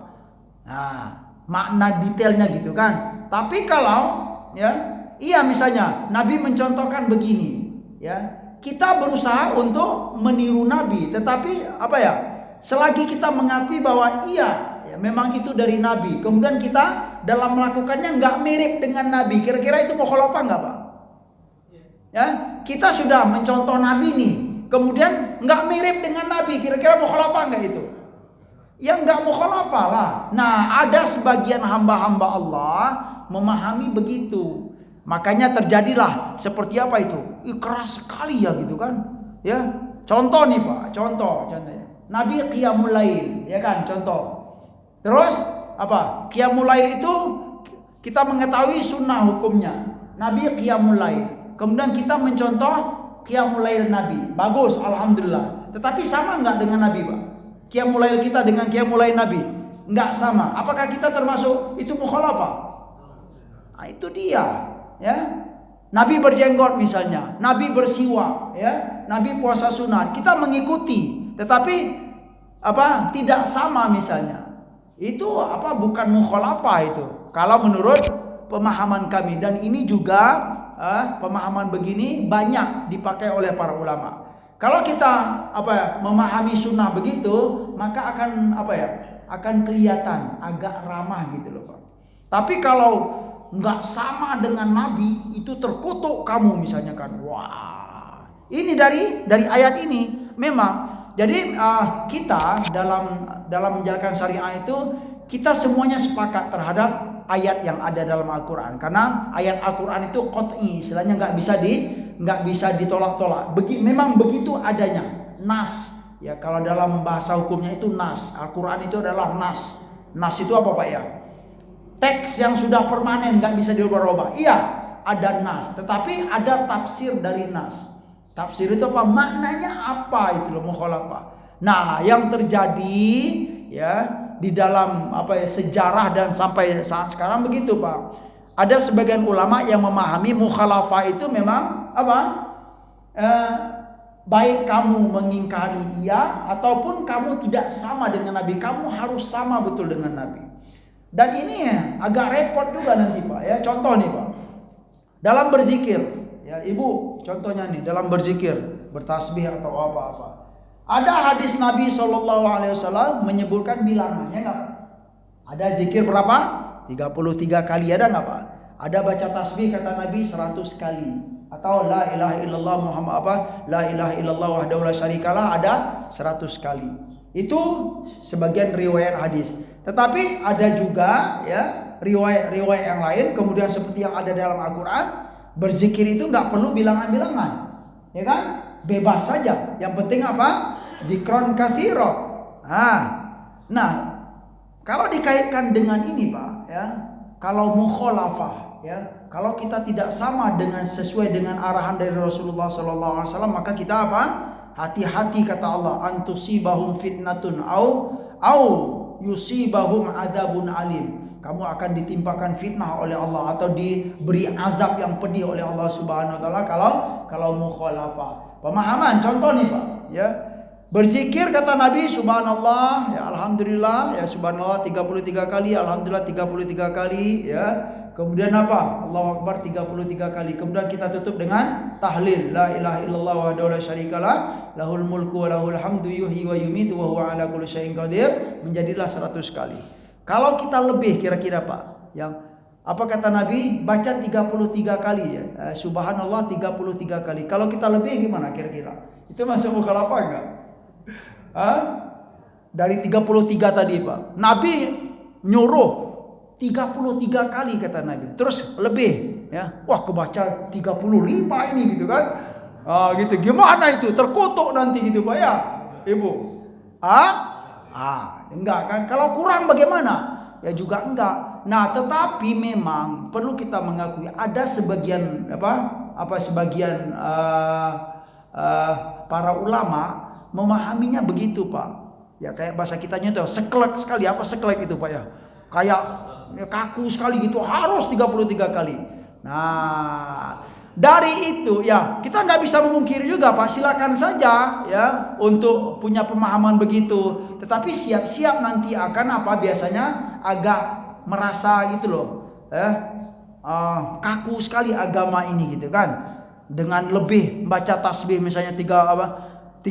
Nah, makna detailnya gitu kan. Tapi kalau ya, iya misalnya Nabi mencontohkan begini, ya. Kita berusaha untuk meniru Nabi, tetapi apa ya? Selagi kita mengakui bahwa iya, ya, memang itu dari Nabi, kemudian kita dalam melakukannya nggak mirip dengan Nabi, kira-kira itu mukhalafah nggak Pak? Ya, kita sudah mencontoh Nabi nih, kemudian nggak mirip dengan Nabi, kira-kira mukhalafah nggak itu? Ya nggak mukhalafah lah. Nah, ada sebagian hamba-hamba Allah memahami begitu. Makanya terjadilah seperti apa itu? Keras sekali ya gitu kan. Ya, contoh nih Pak, contohnya. Nabi qiyamul lail, ya kan, contoh. Terus apa? Qiyamul lail itu kita mengetahui sunnah hukumnya. Nabi qiyamul lail. Kemudian kita mencontoh qiyamul lail Nabi. Bagus, alhamdulillah. Tetapi sama enggak dengan Nabi, Pak? Qiyamul lail kita dengan qiyamul lail Nabi enggak sama. Apakah kita termasuk itu mukhalafah? Nah, itu dia. Ya, Nabi berjenggot misalnya, Nabi bersiwak, ya, Nabi puasa sunat, kita mengikuti, tetapi apa tidak sama misalnya, itu apa bukan mukhalafah itu. Kalau menurut pemahaman kami, dan ini juga pemahaman begini banyak dipakai oleh para ulama. Kalau kita apa memahami sunnah begitu, maka akan apa ya, akan kelihatan agak ramah gitu loh Pak. Tapi kalau nggak sama dengan Nabi, itu terkutuk kamu misalnya kan. Wah, ini dari ayat ini memang. Jadi kita dalam menjalankan syariah itu kita semuanya sepakat terhadap ayat yang ada dalam Al-Quran, karena ayat Al-Quran itu qat'i, istilahnya nggak bisa ditolak-tolak. Memang begitu adanya nas. Ya, kalau dalam bahasa hukumnya itu nas. Al-Quran itu adalah nas. Nas itu apa Pak ya? Teks yang sudah permanen, nggak bisa dirubah-rubah. Iya, ada nas, tetapi ada tafsir dari nas. Tafsir itu apa? Maknanya apa itu loh mukhalafah. Nah, yang terjadi ya di dalam apa ya sejarah dan sampai saat sekarang begitu Pak. Ada sebagian ulama yang memahami mukhalafah itu memang apa? Baik kamu mengingkari iya ataupun kamu tidak sama dengan Nabi, kamu harus sama betul dengan Nabi. Dan ini agak repot juga nanti Pak ya. Contoh nih Pak, dalam berzikir ya Ibu, contohnya nih dalam berzikir, bertasbih atau apa-apa, ada hadis Nabi SAW menyebutkan bilangannya nggak Pak? Ada zikir berapa? 33 kali, ada nggak Pak? Ada baca tasbih kata Nabi 100 kali, atau la ilaha illallah Muhammad apa? La ilaha illallah wahdahu la syarikalah ada 100 kali. Itu sebagian riwayat hadis. Tetapi ada juga ya riwayat yang lain, kemudian seperti yang ada dalam Al-Quran, berzikir itu nggak perlu bilangan-bilangan, ya kan? Bebas saja. Yang penting apa? Dzikron katsira. Nah, kalau dikaitkan dengan ini Pak, ya, kalau mukhalafah, ya, kalau kita tidak sama dengan sesuai dengan arahan dari Rasulullah SAW, maka kita apa? Hati-hati kata Allah, antusibahum fitnatun au yusibahum adzabun alim. Kamu akan ditimpakan fitnah oleh Allah atau diberi azab yang pedih oleh Allah Subhanahu wa taala kalau mukhalafah. Pemahaman contoh nih Pak, ya. Berzikir kata Nabi subhanallah, ya alhamdulillah, ya subhanallah 33 kali, alhamdulillah 33 kali, ya. Kemudian apa? Allahu Akbar 33 kali. Kemudian kita tutup dengan tahlil, la ilaha illallah wahdahu la syarikalah, lahul mulku wa lahul hamdu yuhyi wa yumitu wa huwa ala kulli syai'in qadir, menjadilah 100 kali. Kalau kita lebih kira-kira Pak, yang apa kata Nabi? Baca 33 kali ya. Subhanallah 33 kali. Kalau kita lebih gimana kira-kira? Itu masuk mukhalafah enggak? Dari 33 tadi Pak. Nabi nyuruh 33 kali kata Nabi. Terus lebih ya. Wah, kebaca 35 ini gitu kan. Gitu. Gimana itu? Terkutuk nanti gitu Pak ya. Ibu. Enggak kan? Kalau kurang bagaimana? ya juga enggak. Nah, tetapi memang perlu kita mengakui ada sebagian sebagian para ulama memahaminya begitu, Pak. Ya kayak bahasa kitanya tuh seklek sekali. Apa seklek itu, Pak ya? Kayak ya, kaku sekali gitu, harus 33 kali. Nah, dari itu ya kita nggak bisa memungkiri juga, Pak. Silakan saja ya untuk punya pemahaman begitu. Tetapi siap-siap nanti akan biasanya agak merasa gitu loh, kaku sekali agama ini gitu kan. Dengan lebih baca tasbih misalnya 33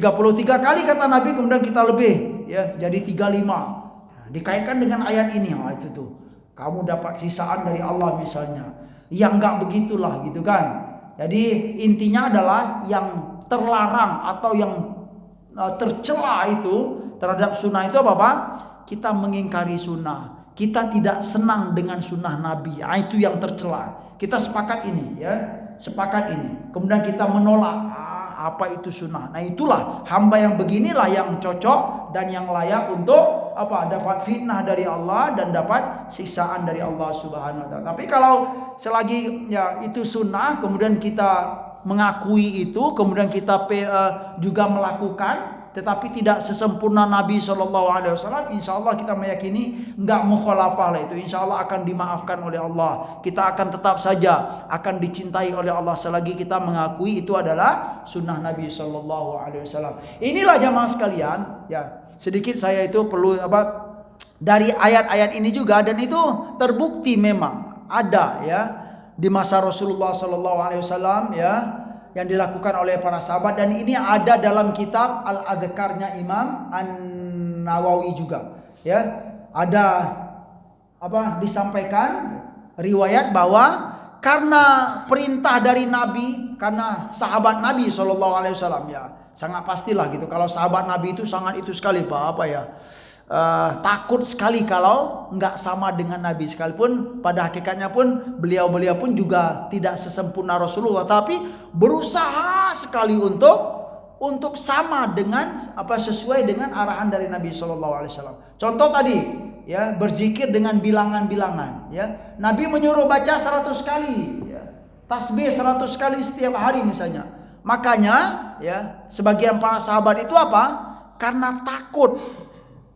kali kata Nabi, kemudian kita lebih ya jadi 35. Dikaitkan dengan ayat ini, itu tuh kamu dapat sisaan dari Allah misalnya. Yang enggak begitulah gitu kan. Jadi intinya adalah yang terlarang atau yang tercela itu terhadap sunnah itu apa, Pak? Kita mengingkari sunnah. Kita tidak senang dengan sunnah Nabi. Itu yang tercela. Kita sepakat ini ya. Sepakat ini. Kemudian kita menolak apa itu sunnah. Nah, itulah hamba yang beginilah yang cocok dan yang layak untuk dapat fitnah dari Allah dan dapat siksaan dari Allah Subhanahu wa taala. Tapi kalau selagi ya itu sunnah, kemudian kita mengakui itu, kemudian kita juga melakukan, tetapi tidak sesempurna Nabi SAW, insya Allah kita meyakini enggak mukhalafah lah itu, insya Allah akan dimaafkan oleh Allah. Kita akan tetap saja akan dicintai oleh Allah selagi kita mengakui itu adalah sunnah Nabi SAW. Inilah jamaah sekalian ya. Sedikit saya itu perlu dari ayat-ayat ini juga, dan itu terbukti memang ada ya di masa Rasulullah SAW ya yang dilakukan oleh para sahabat, dan ini ada dalam kitab Al-Adhkarnya Imam An-Nawawi juga ya. Ada disampaikan riwayat bahwa karena perintah dari Nabi, karena sahabat Nabi SAW ya, sangat pastilah gitu. Kalau sahabat Nabi itu sangat itu sekali, Pak, takut sekali kalau nggak sama dengan Nabi, sekalipun pada hakikatnya pun beliau pun juga tidak sesempurna Rasulullah, tapi berusaha sekali untuk sama dengan sesuai dengan arahan dari Nabi SAW. Contoh tadi ya, berzikir dengan bilangan-bilangan ya. Nabi menyuruh baca 100 kali ya, tasbih 100 kali setiap hari misalnya. Makanya ya sebagian para sahabat itu karena takut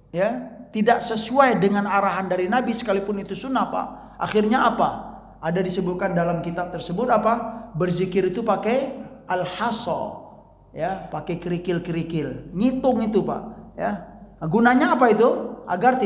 ya tidak sesuai dengan arahan dari Nabi sekalipun itu sunnah, Pak. Akhirnya ada disebutkan dalam kitab tersebut berzikir itu pakai al-hasa ya, pakai kerikil-kerikil, ngitung itu, Pak ya. Gunanya apa itu? Agar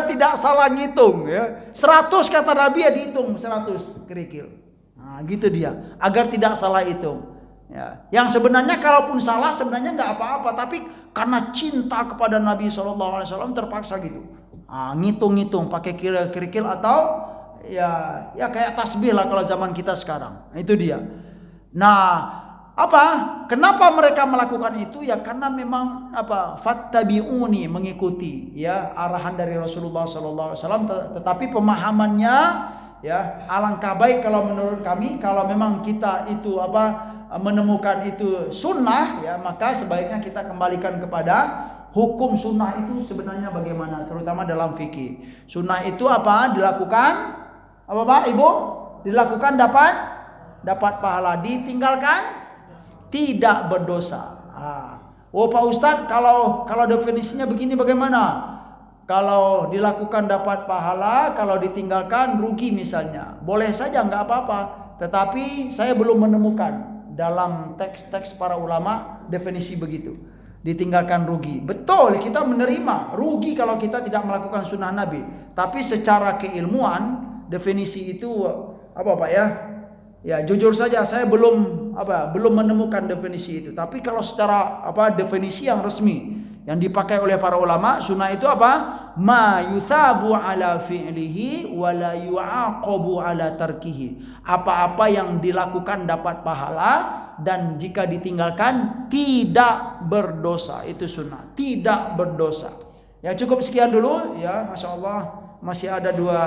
tidak salah ngitung ya. 100 kata Nabi ya dihitung 100 kerikil. Nah, gitu dia, agar tidak salah hitung. Ya, yang sebenarnya kalaupun salah sebenarnya nggak apa-apa, tapi karena cinta kepada Nabi SAW terpaksa gitu. Ngitung-ngitung pakai kerikil atau ya kayak tasbih lah kalau zaman kita sekarang. Itu dia. Nah, kenapa mereka melakukan itu? Ya karena memang fattabi'uni, mengikuti ya arahan dari Rasulullah SAW, tetapi pemahamannya ya alangkah baik kalau menurut kami, kalau memang kita itu menemukan itu sunnah ya, maka sebaiknya kita kembalikan kepada hukum sunnah itu sebenarnya bagaimana, terutama dalam fikih. Sunnah itu dilakukan Pak Ibu? Dilakukan dapat pahala, ditinggalkan tidak berdosa. Pak Ustadz, kalau definisinya begini bagaimana? Kalau dilakukan dapat pahala, kalau ditinggalkan rugi misalnya. Boleh saja, nggak apa-apa. Tetapi saya belum menemukan dalam teks-teks para ulama definisi begitu. Ditinggalkan rugi. Betul, kita menerima rugi kalau kita tidak melakukan sunnah Nabi. Tapi secara keilmuan definisi itu Pak ya? Ya jujur saja saya belum menemukan definisi itu. Tapi kalau secara definisi yang resmi yang dipakai oleh para ulama, sunnah itu ma yuthabu ala fi'lihi wa la yu'aqabu ala tarkihi. Apa-apa yang dilakukan dapat pahala dan jika ditinggalkan tidak berdosa. Itu sunnah, tidak berdosa. Ya cukup sekian dulu ya, Masya Allah masih ada dua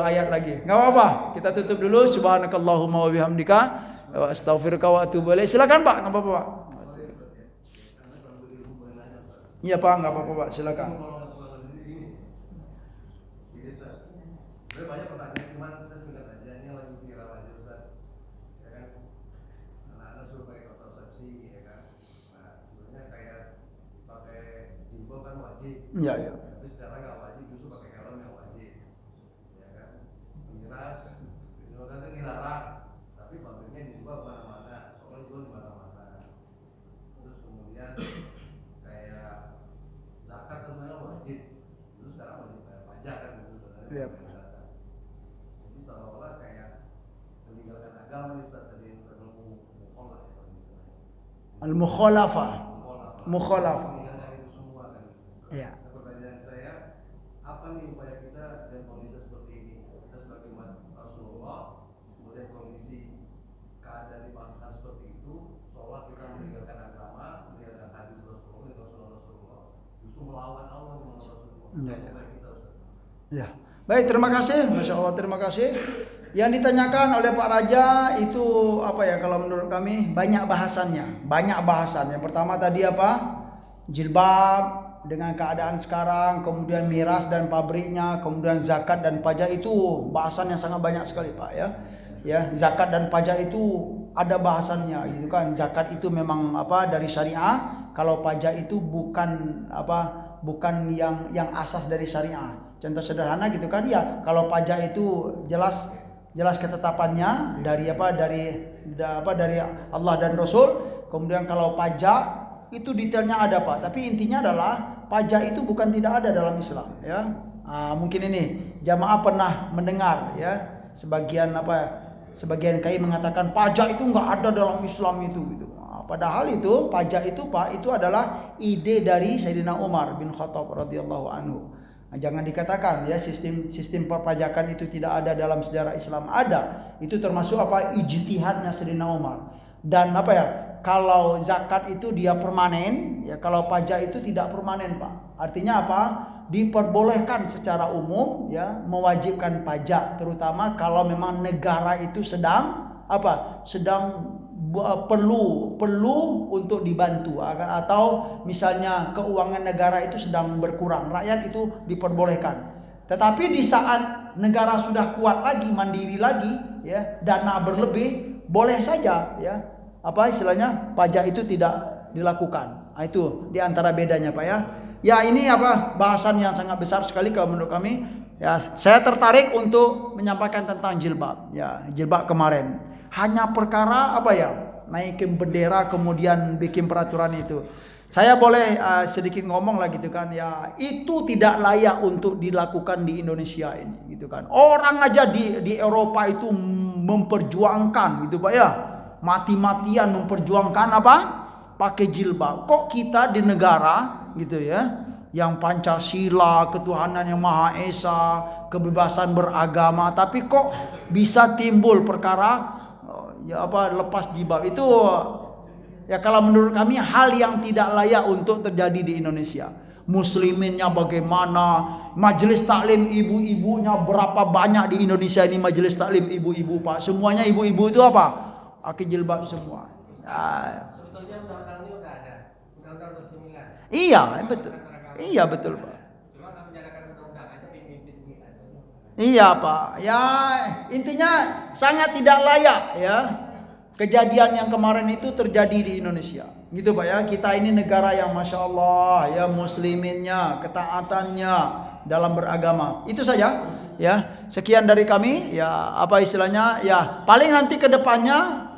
ayat lagi. Enggak apa-apa, kita tutup dulu. Subhanakallahumma wa bihamdika wa astaghfiruka wa atubu ilaik. Silakan Pak, enggak apa-apa Pak. Iya Pak, nggak apa-apa Pak, silakan. Banyak pertanyaan, cuman kita singkat aja. Ini lagi viral aja Ustaz, ya kan? Anak-anak suruh pakai kontrasepsi, ya kan? Nah, sebenarnya kayak pakai jilbab kan wajib. Iya, iya. Tapi sekarang nggak wajib, justru pakai helm yang wajib, ya kan? Jelas, kan dilarang. Tapi pabriknya dibuka mana-mana, soalnya jual di mana-mana. Terus kemudian kayak zakat kan sebenarnya wajib, terus sekarang wajib bayar pajak kan gitu sebenarnya. Iya. Jadi seolah-olah kayak meninggalkan agama nih Ustaz, tadi yang terlalu mukhalaf ya kalau misalnya. Al-mukhalafah. Mukhalafah. Meninggalkan itu semua kan. Iya. Nah, pertanyaan saya, apa nih upaya kita dan kondisi seperti ini? Kita sebagai umat Rasulullah, kemudian kondisi keadaan di masa seperti itu, seolah kita meninggalkan agama, meninggalkan hadis Rasulullah, justru melawan Allah dan Rasulullah. Iya, iya. Upaya kita Ustaz. Ya, baik, terima kasih, Masya Allah, terima kasih. Yang ditanyakan oleh Pak Raja itu apa ya? Kalau menurut kami banyak bahasannya, banyak bahasan. Yang pertama tadi apa? Jilbab dengan keadaan sekarang, kemudian miras dan pabriknya, kemudian zakat dan pajak, itu bahasannya sangat banyak sekali Pak ya. Ya, zakat dan pajak itu ada bahasannya gitu kan. Zakat itu memang apa dari syariah, kalau pajak itu bukan apa? Bukan yang asas dari syariah. Contoh sederhana gitu kan ya, kalau pajak itu jelas ketetapannya dari dari Allah dan Rasul. Kemudian kalau pajak itu detailnya ada Pak, tapi intinya adalah pajak itu bukan tidak ada dalam Islam ya. Mungkin ini jamaah pernah mendengar ya, sebagian KAI mengatakan pajak itu nggak ada dalam Islam itu gitu. Padahal itu pajak itu Pak, itu adalah ide dari Sayyidina Umar bin Khattab radhiyallahu anhu. Jangan dikatakan ya sistem perpajakan itu tidak ada dalam sejarah Islam, ada. Itu termasuk apa? Ijtihadnya Sayyidina Umar. Dan apa ya? Kalau zakat itu dia permanen, ya kalau pajak itu tidak permanen, Pak. Artinya apa? Diperbolehkan secara umum ya mewajibkan pajak, terutama kalau memang negara itu sedang perlu untuk dibantu, atau misalnya keuangan negara itu sedang berkurang, rakyat itu diperbolehkan. Tetapi di saat negara sudah kuat lagi, mandiri lagi ya, dana berlebih, boleh saja ya pajak itu tidak dilakukan. Itu diantara bedanya Pak ya. Ya ini bahasan yang sangat besar sekali kalau menurut kami. Ya, saya tertarik untuk menyampaikan tentang jilbab. Ya, jilbab kemarin. Hanya perkara naikin bendera kemudian bikin peraturan itu. Saya boleh sedikit ngomong lah gitu kan ya, itu tidak layak untuk dilakukan di Indonesia ini gitu kan. Orang aja di Eropa itu memperjuangkan gitu Pak ya, mati-matian memperjuangkan pakai jilbab. Kok kita di negara gitu ya, yang Pancasila, ketuhanan yang Maha Esa, kebebasan beragama, tapi kok bisa timbul perkara lepas jilbab itu ya, kalau menurut kami hal yang tidak layak untuk terjadi di Indonesia. Musliminnya bagaimana, majelis taklim ibu-ibunya berapa banyak di Indonesia ini, majelis taklim ibu-ibu Pak, semuanya ibu-ibu itu pakai jilbab semua. Sebetulnya undang-undang ini udah ada, undang-undang 29. Iya betul Pak. Cuma nggak menjalankan undang-undang aja, pimpin-pimpin aja. Iya Pak, ya intinya sangat tidak layak ya kejadian yang kemarin itu terjadi di Indonesia, gitu Pak ya. Kita ini negara yang Masya Allah ya, musliminnya, ketaatannya dalam beragama. Itu saja ya, sekian dari kami ya, istilahnya ya, paling nanti ke depannya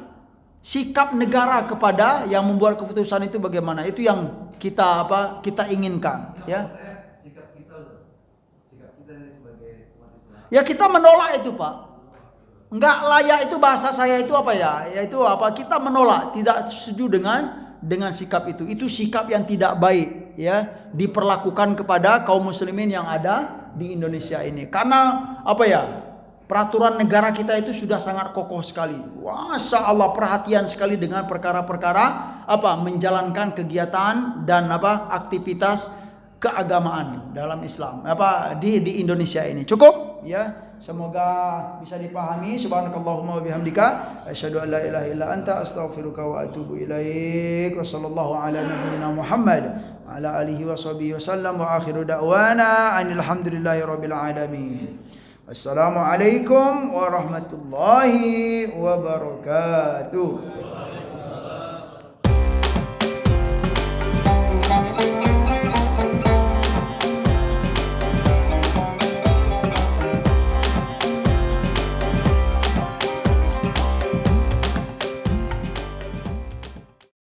sikap negara kepada yang membuat keputusan itu bagaimana, itu yang kita inginkan ya. Sikap kita ini sebagai umat Islam. Ya kita menolak itu Pak. Enggak layak itu, bahasa saya itu yaitu kita menolak, tidak setuju dengan sikap itu. Itu sikap yang tidak baik ya, diperlakukan kepada kaum muslimin yang ada di Indonesia ini. Karena peraturan negara kita itu sudah sangat kokoh sekali. Masya Allah, perhatian sekali dengan perkara-perkara menjalankan kegiatan dan aktivitas keagamaan dalam Islam di Indonesia ini. Cukup ya, semoga bisa dipahami. Subhanakallahumma wa bihamdika asyhadu an la ilaha illa anta astaghfiruka wa atubu ilaik. Wassallallahu ala nabiyyina Muhammad ala alihi washabihi wasallam wa akhiru da'wana alhamdulillahi rabbil alamin. Wassalamualaikum warahmatullahi wabarakatuh.